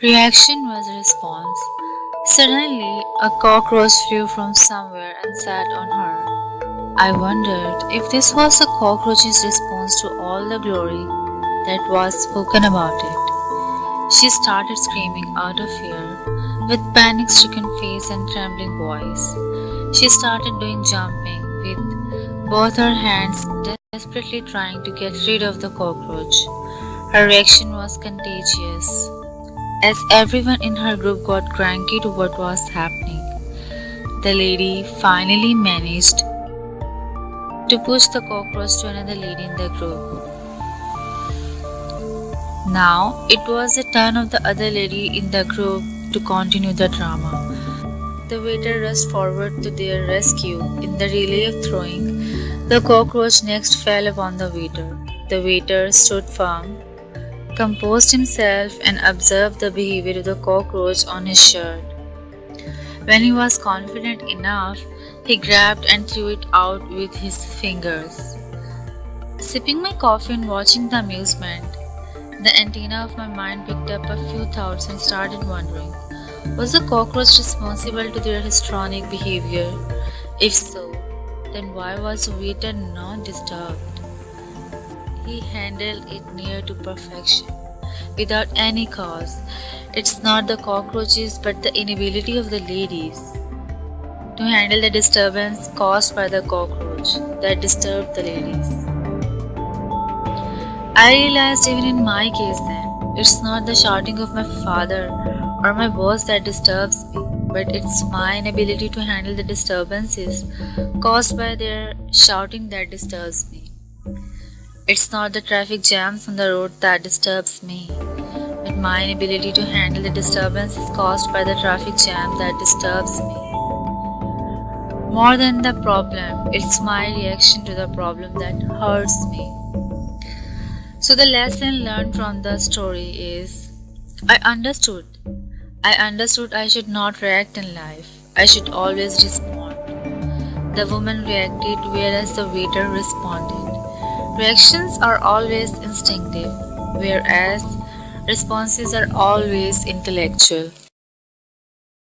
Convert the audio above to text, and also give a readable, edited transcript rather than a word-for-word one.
Reaction was a response. Suddenly, a cockroach flew from somewhere and sat on her. I wondered if this was the cockroach's response to all the glory that was spoken about it. She started screaming out of fear, with panic stricken face and trembling voice. She started doing jumping with both her hands, desperately trying to get rid of the cockroach. Her reaction was contagious, as everyone in her group got cranky to what was happening. The lady finally managed to push the cockroach to another lady in the group. Now it was the turn of the other lady in the group to continue the drama. The waiter rushed forward to their rescue. In the relay of throwing, the cockroach next fell upon the waiter. The waiter stood firm, composed himself, and observed the behavior of the cockroach on his shirt. When he was confident enough, he grabbed and threw it out with his fingers. Sipping my coffee and watching the amusement, the antenna of my mind picked up a few thoughts and started wondering, was the cockroach responsible to their histrionic behavior? If so, then why was the waiter not disturbed? He handled it near to perfection, without any cause. It's not the cockroaches but the inability of the ladies to handle the disturbance caused by the cockroach that disturbed the ladies. I realized even in my case then, it's not the shouting of my father or my boss that disturbs me, but it's my inability to handle the disturbances caused by their shouting that disturbs me. It's not the traffic jams on the road that disturbs me, but my inability to handle the disturbances caused by the traffic jam that disturbs me. More than the problem, it's my reaction to the problem that hurts me. So the lesson learned from the story is I understood. I should not react in life. I should always respond. The woman reacted whereas the waiter responded. Reactions are always instinctive, whereas responses are always intellectual.